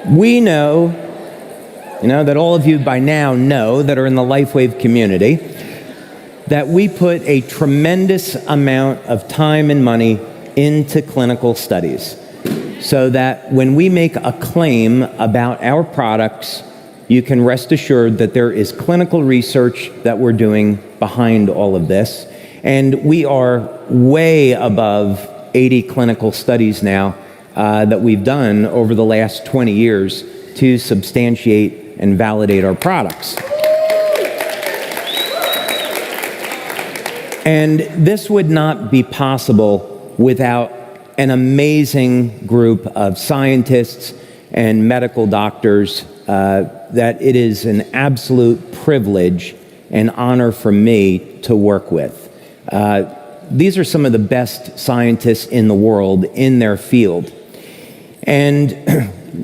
we know, that all of you by now know that are in the LifeWave community, that we put a tremendous amount of time and money into clinical studies, so that when we make a claim about our products, you can rest assured that there is clinical research that we're doing behind all of this. And we are way above 80 clinical studies now that we've done over the last 20 years to substantiate and validate our products. And this would not be possible without an amazing group of scientists and medical doctors that it is an absolute privilege and honor for me to work with. These are some of the best scientists in the world in their field. And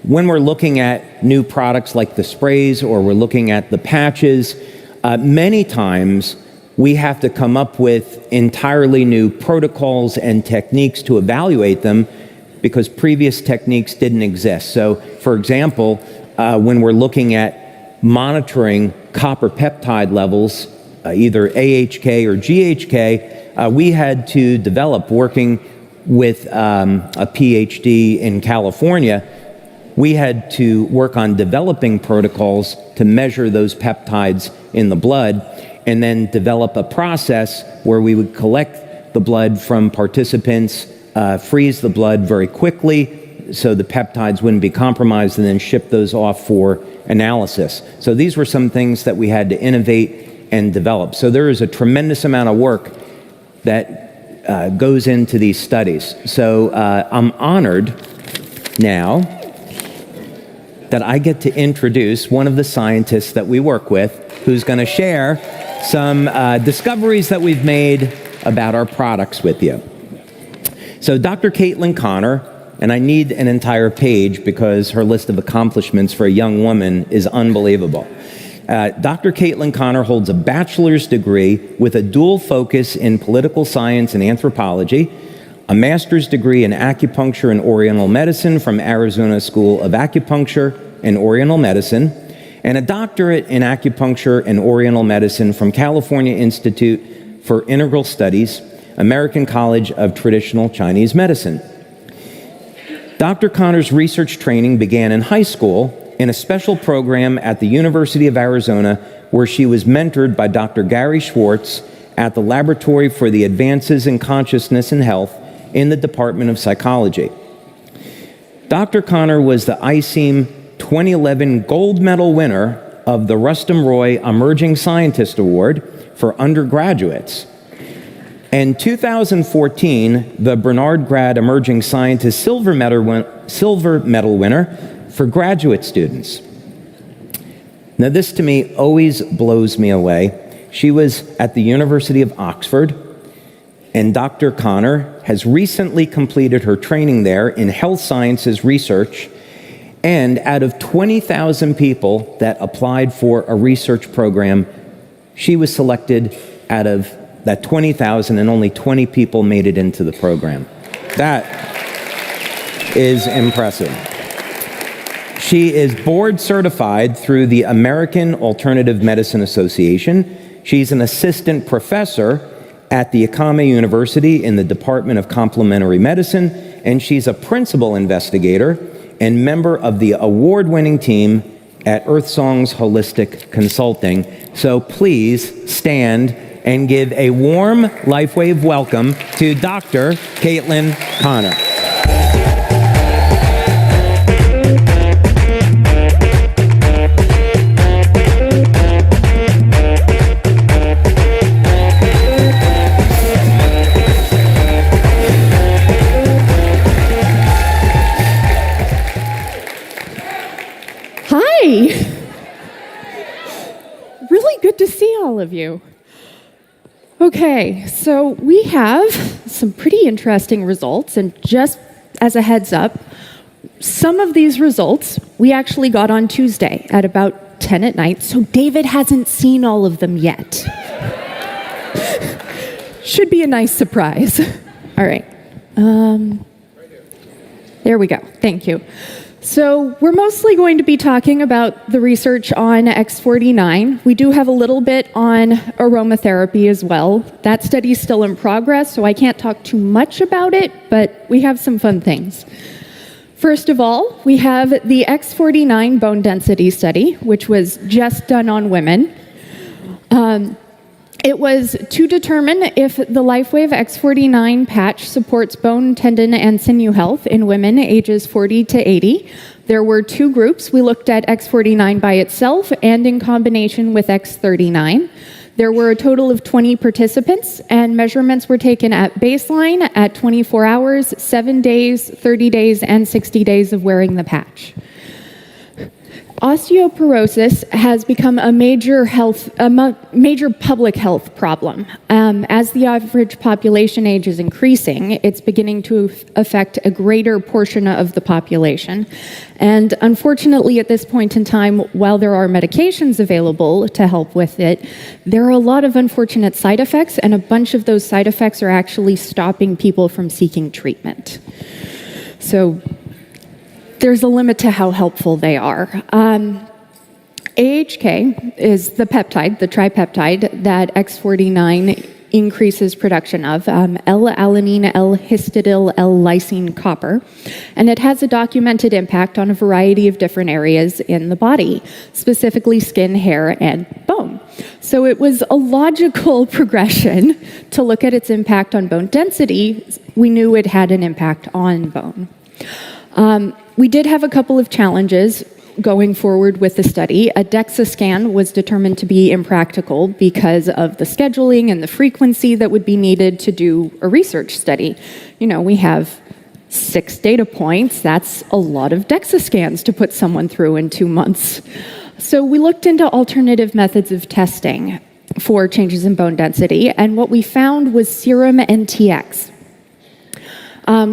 when we're looking at new products like the sprays, or we're looking at the patches, many times we have to come up with entirely new protocols and techniques to evaluate them because previous techniques didn't exist. So, for example, when we're looking at monitoring copper peptide levels, either AHK or GHK, we had to develop, working with a PhD in California, we had to work on developing protocols to measure those peptides in the blood, and then develop a process where we would collect the blood from participants, freeze the blood very quickly so the peptides wouldn't be compromised, and then ship those off for analysis. So these were some things that we had to innovate and develop. So there is a tremendous amount of work that goes into these studies. So I'm honored now that I get to introduce one of the scientists that we work with, who's going to share some discoveries that we've made about our products with you. So Dr. Caitlin Connor, and I need an entire page because her list of accomplishments for a young woman is unbelievable. Dr. Caitlin Connor holds a bachelor's degree with a dual focus in political science and anthropology, a master's degree in acupuncture and oriental medicine from Arizona School of Acupuncture and Oriental Medicine, and a doctorate in acupuncture and oriental medicine from California Institute for Integral Studies, American College of Traditional Chinese Medicine. Dr. Connor's research training began in high school in a special program at the University of Arizona, where she was mentored by Dr. Gary Schwartz at the Laboratory for the Advances in Consciousness and Health in the Department of Psychology. Dr. Connor was the ICEAM 2011 gold medal winner of the Rustum Roy Emerging Scientist Award for undergraduates. In 2014, the Bernard Grad Emerging Scientist silver medal winner for graduate students. Now, this to me always blows me away. She was at the University of Oxford, and Dr. Connor has recently completed her training there in health sciences research. And out of 20,000 people that applied for a research program, she was selected out of that 20,000, and only 20 people made it into the program. That is impressive. She is board certified through the American Alternative Medicine Association. She's an assistant professor at the Ikame University in the Department of Complementary Medicine, and she's a principal investigator and member of the award-winning team at Earthsong's Holistic Consulting. So please stand and give a warm LifeWave welcome to Dr. Caitlin Connor. Really good to see all of you. Okay, so we have some pretty interesting results, and just as a heads up, some of these results we actually got on Tuesday at about 10 at night, so David hasn't seen all of them yet. Should be a nice surprise. All right. There we go. Thank you. So we're mostly going to be talking about the research on X49. We do have a little bit on aromatherapy as well. That study's still in progress, so I can't talk too much about it, but we have some fun things. First of all, we have the X49 bone density study, which was just done on women. It was to determine if the LifeWave X49 patch supports bone, tendon, and sinew health in women ages 40 to 80. There were two groups. We looked at X49 by itself and in combination with X39. There were a total of 20 participants, and measurements were taken at baseline, at 24 hours, 7 days, 30 days, and 60 days of wearing the patch. Osteoporosis has become a major public health problem. As the average population age is increasing, it's beginning to affect a greater portion of the population. And unfortunately, at this point in time, while there are medications available to help with it, there are a lot of unfortunate side effects, and a bunch of those side effects are actually stopping people from seeking treatment. So there's a limit to how helpful they are. AHK is the peptide, the tripeptide, that X49 increases production of, L-alanine, L-histidyl, L-lysine copper. And it has a documented impact on a variety of different areas in the body, specifically skin, hair, and bone. So it was a logical progression to look at its impact on bone density. We knew it had an impact on bone. We did have a couple of challenges going forward with the study. A DEXA scan was determined to be impractical because of the scheduling and the frequency that would be needed to do a research study. You know, we have 6 data points. That's a lot of DEXA scans to put someone through in 2 months. So we looked into alternative methods of testing for changes in bone density, and what we found was serum NTX.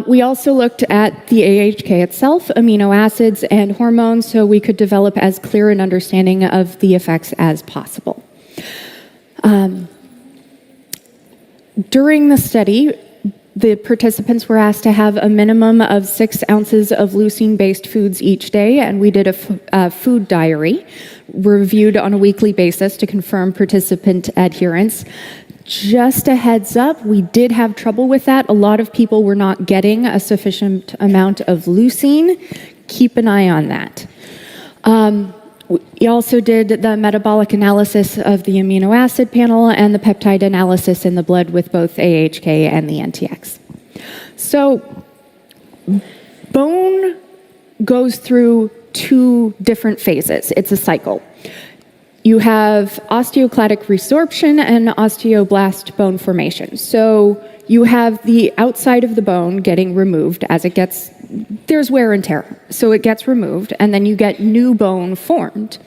We also looked at the AHK itself, amino acids, and hormones, so we could develop as clear an understanding of the effects as possible. During the study, the participants were asked to have a minimum of 6 ounces of leucine-based foods each day, and we did a food diary reviewed on a weekly basis to confirm participant adherence. Just a heads up, we did have trouble with that. A lot of people were not getting a sufficient amount of leucine. Keep an eye on that. We also did the metabolic analysis of the amino acid panel and the peptide analysis in the blood with both AHK and the NTX. So, bone goes through 2 different phases. It's a cycle. You have osteoclastic resorption and osteoblast bone formation. So you have the outside of the bone getting removed as it gets, there's wear and tear. So it gets removed, and then you get new bone formed.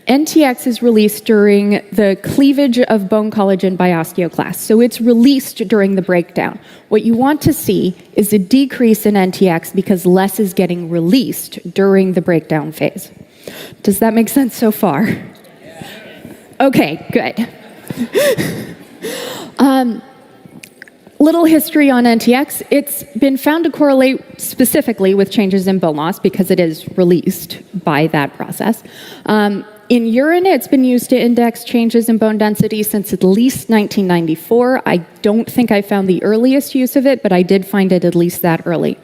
NTX is released during the cleavage of bone collagen by osteoclasts. So it's released during the breakdown. What you want to see is a decrease in NTX because less is getting released during the breakdown phase. Does that make sense so far? Okay, good. Little history on NTX. It's been found to correlate specifically with changes in bone loss because it is released by that process. In urine, it's been used to index changes in bone density since at least 1994. I don't think I found the earliest use of it, but I did find it at least that early.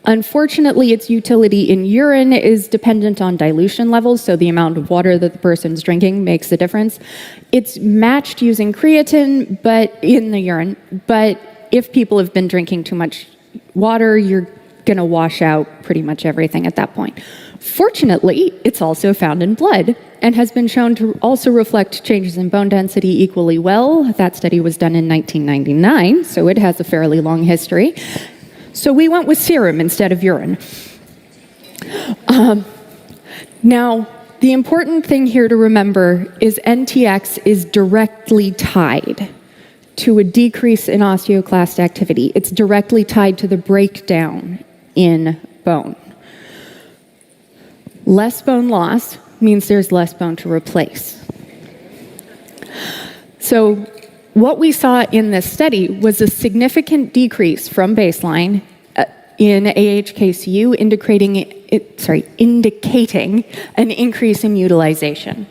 Unfortunately, its utility in urine is dependent on dilution levels, so the amount of water that the person's drinking makes a difference. It's matched using creatine, but in the urine. But if people have been drinking too much water, you're going to wash out pretty much everything at that point. Fortunately, it's also found in blood and has been shown to also reflect changes in bone density equally well. That study was done in 1999, so it has a fairly long history. So we went with serum instead of urine. Now, the important thing here to remember is NTX is directly tied to a decrease in osteoclast activity. It's directly tied to the breakdown in bone. Less bone loss means there's less bone to replace. So what we saw in this study was a significant decrease from baseline in AHKCU, indicating an increase in utilization.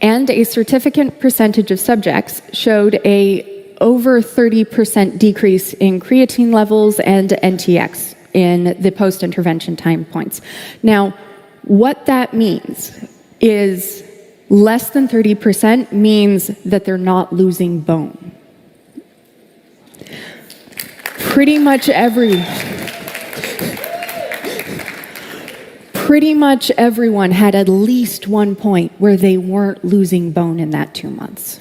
And a significant percentage of subjects showed a over 30% decrease in creatine levels and NTX in the post-intervention time points. Now, what that means is less than 30% means that they're not losing bone. Pretty much everyone had at least one point where they weren't losing bone in that 2 months.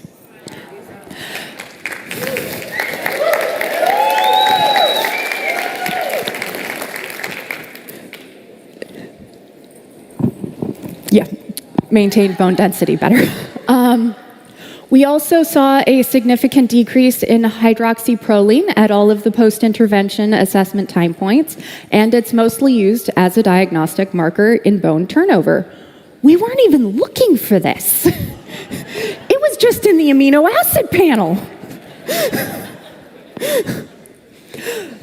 Yeah, maintained bone density better. We also saw a significant decrease in hydroxyproline at all of the post-intervention assessment time points, and it's mostly used as a diagnostic marker in bone turnover. We weren't even looking for this. It was just in the amino acid panel.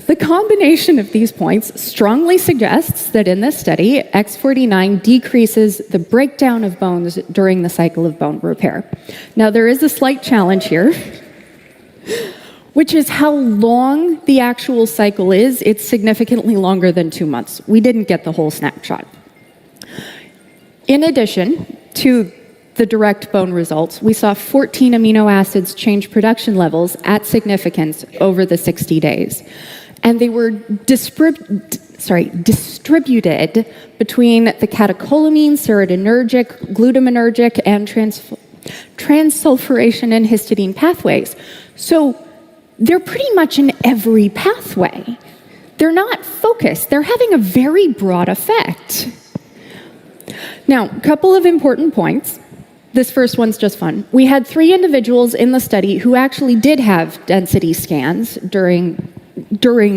The combination of these points strongly suggests that in this study, X49 decreases the breakdown of bones during the cycle of bone repair. Now, there is a slight challenge here, which is how long the actual cycle is. It's significantly longer than 2 months. We didn't get the whole snapshot. In addition to the direct bone results, we saw 14 amino acids change production levels at significance over the 60 days. And they were distributed between the catecholamine, serotonergic, glutaminergic, and transsulfuration and histidine pathways. So they're pretty much in every pathway. They're not focused. They're having a very broad effect. Now, a couple of important points. This first one's just fun. We had 3 individuals in the study who actually did have density scans during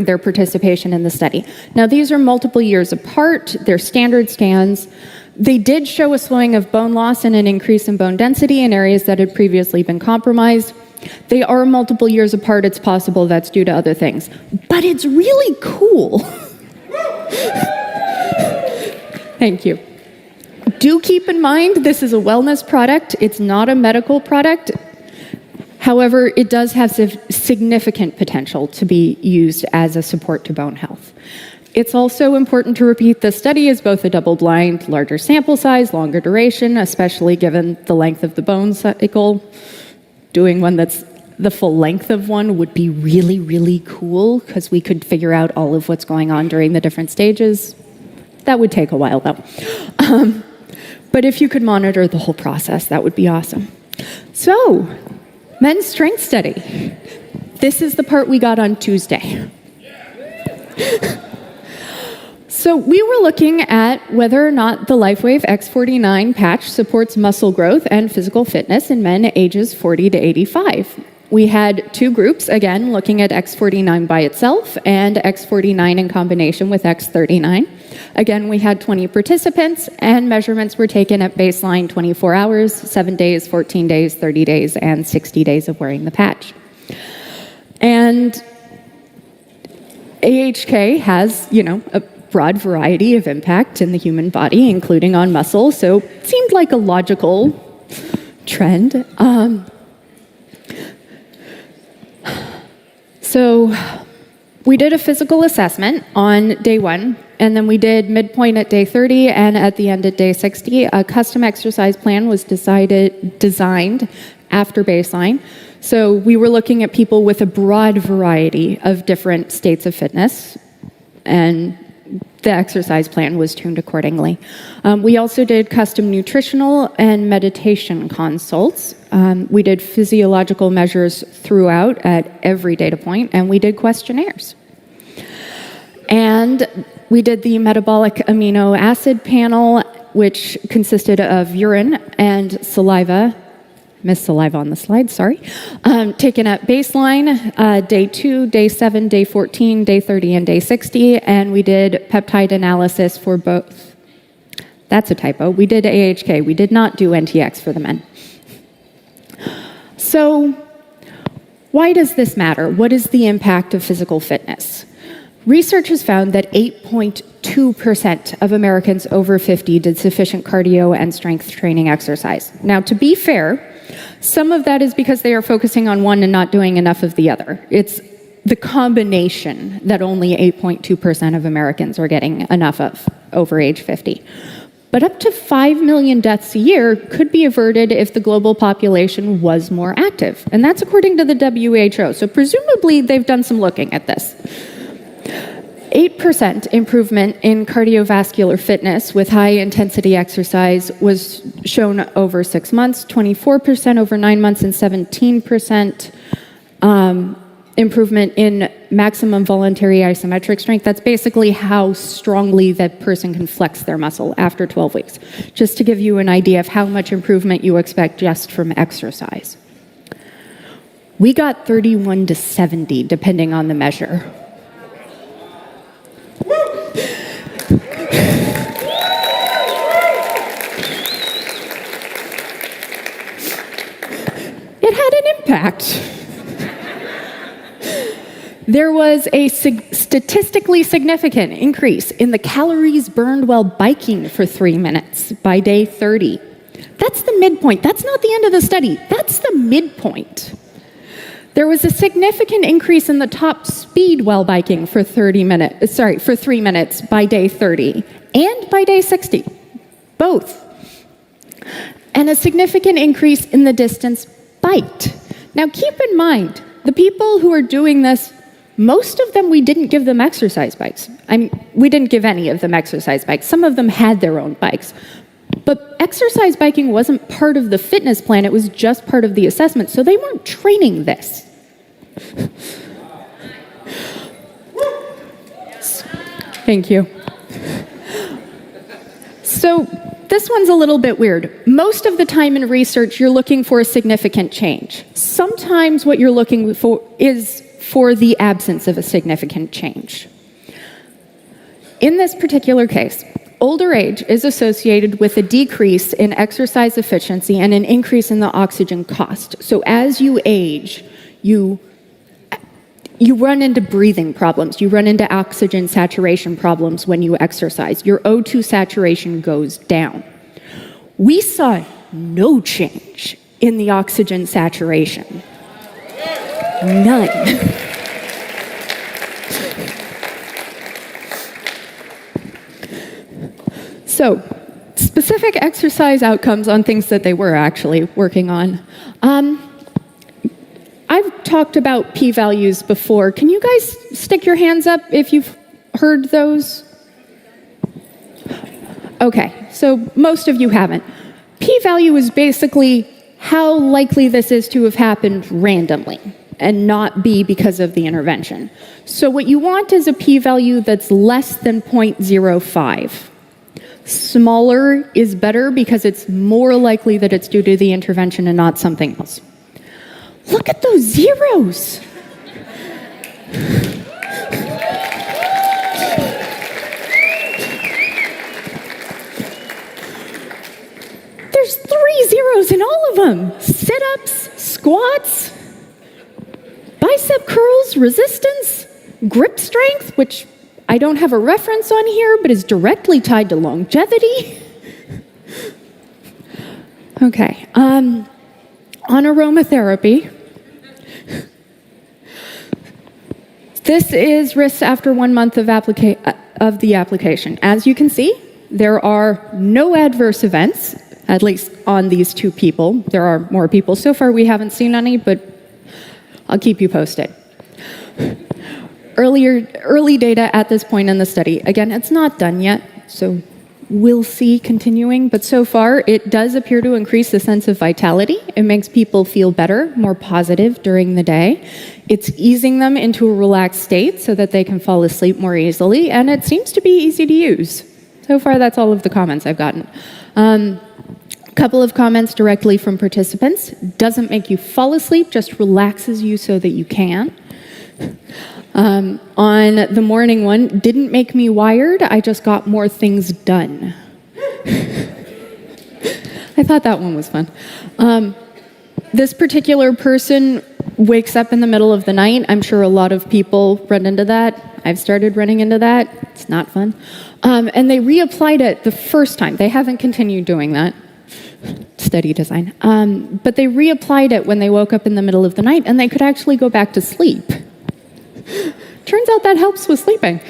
their participation in the study. Now, these are multiple years apart. They're standard scans. They did show a slowing of bone loss and an increase in bone density in areas that had previously been compromised. They are multiple years apart. It's possible that's due to other things. But it's really cool. Thank you. Do keep in mind, this is a wellness product. It's not a medical product. However, it does have significant potential to be used as a support to bone health. It's also important to repeat the study is both a double-blind, larger sample size, longer duration, especially given the length of the bone cycle. Doing one that's the full length of one would be really, really cool because we could figure out all of what's going on during the different stages. That would take a while, though. But if you could monitor the whole process, that would be awesome. So, men's strength study. This is the part we got on Tuesday. So we were looking at whether or not the LifeWave X49 patch supports muscle growth and physical fitness in men ages 40 to 85. We had 2 groups, again, looking at X49 by itself and X49 in combination with X39. Again, we had 20 participants, and measurements were taken at baseline 24 hours, 7 days, 14 days, 30 days, and 60 days of wearing the patch. And AHK has, a broad variety of impact in the human body, including on muscle, so it seemed like a logical trend. So we did a physical assessment on day 1, and then we did midpoint at day 30 and at the end at day 60. A custom exercise plan was designed after baseline. So we were looking at people with a broad variety of different states of fitness, and the exercise plan was tuned accordingly. We also did custom nutritional and meditation consults. We did physiological measures throughout at every data point, and we did questionnaires. And we did the metabolic amino acid panel, which consisted of urine and saliva. Missed saliva on the slide, sorry. Taken at baseline, day 2, day 7, day 14, day 30, and day 60, and we did peptide analysis for both. That's a typo. We did AHK. We did not do NTX for the men. So why does this matter? What is the impact of physical fitness? Research has found that 8.2% of Americans over 50 did sufficient cardio and strength training exercise. Now, to be fair, some of that is because they are focusing on one and not doing enough of the other. It's the combination that only 8.2% of Americans are getting enough of over age 50. But up to 5 million deaths a year could be averted if the global population was more active. And that's according to the WHO. So presumably they've done some looking at this. 8% improvement in cardiovascular fitness with high-intensity exercise was shown over 6 months, 24% over 9 months, and 17% improvement in maximum voluntary isometric strength. That's basically how strongly that person can flex their muscle after 12 weeks, just to give you an idea of how much improvement you expect just from exercise. We got 31 to 70, depending on the measure. It had an impact. There was a statistically significant increase in the calories burned while biking for 3 minutes by day 30. That's the midpoint. That's not the end of the study. That's the midpoint. There was a significant increase in the top speed while biking for 3 minutes by day 30 and by day 60. Both. And a significant increase in the distance biked. Now keep in mind, the people who are doing this, most of them, we didn't give them exercise bikes. We didn't give any of them exercise bikes. Some of them had their own bikes. But exercise biking wasn't part of the fitness plan. It was just part of the assessment. So they weren't training this. Thank you. So this one's a little bit weird. Most of the time in research, you're looking for a significant change. Sometimes what you're looking for is for the absence of a significant change. In this particular case, older age is associated with a decrease in exercise efficiency and an increase in the oxygen cost. So as you age, you run into breathing problems. You run into oxygen saturation problems when you exercise. Your O2 saturation goes down. We saw no change in the oxygen saturation. None. So, specific exercise outcomes on things that they were actually working on. I've talked about p-values before. Can you guys stick your hands up if you've heard those? Okay, so most of you haven't. P-value is basically how likely this is to have happened randomly and not be because of the intervention. So what you want is a p-value that's less than 0.05. Smaller is better because it's more likely that it's due to the intervention and not something else. Look at those zeros. There's 3 zeros in all of them. Sit-ups, squats, bicep curls, resistance, grip strength, which I don't have a reference on here, but is directly tied to longevity. Okay, on aromatherapy, this is risks after 1 month of the application. As you can see, there are no adverse events, at least on these 2 people. There are more people. So far, we haven't seen any, but I'll keep you posted. Early data at this point in the study. Again, it's not done yet, so we'll see continuing, but so far it does appear to increase the sense of vitality. It makes people feel better, more positive during the day. It's easing them into a relaxed state so that they can fall asleep more easily, and it seems to be easy to use. So far, that's all of the comments I've gotten. Couple of comments directly from participants. Doesn't make you fall asleep, just relaxes you so that you can. On the morning one, didn't make me wired, I just got more things done. I thought that one was fun. This particular person wakes up in the middle of the night. I'm sure a lot of people run into that. I've started running into that. It's not fun. And they reapplied it the first time. They haven't continued doing that. Study design. But they reapplied it when they woke up in the middle of the night, and they could actually go back to sleep. Turns out that helps with sleeping.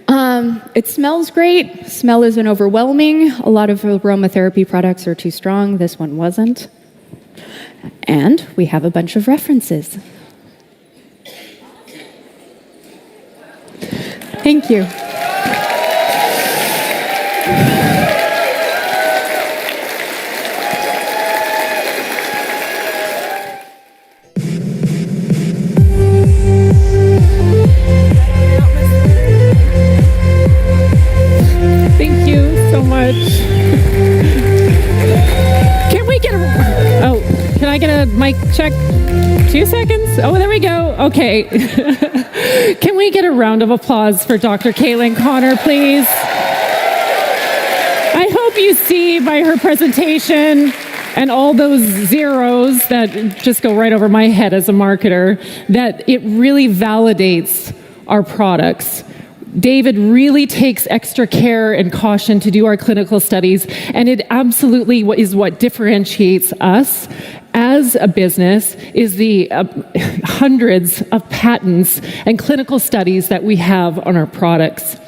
It smells great. Smell isn't overwhelming. A lot of aromatherapy products are too strong. This one wasn't. And we have a bunch of references. Thank you. Thank you so much. Can we get can I get a mic check? 2 seconds? Oh, there we go. Okay. Can we get a round of applause for Dr. Caitlin Connor, please? I hope you see by her presentation and all those zeros that just go right over my head as a marketer, that it really validates our products. David really takes extra care and caution to do our clinical studies, and it absolutely is what differentiates us as a business is the hundreds of patents and clinical studies that we have on our products.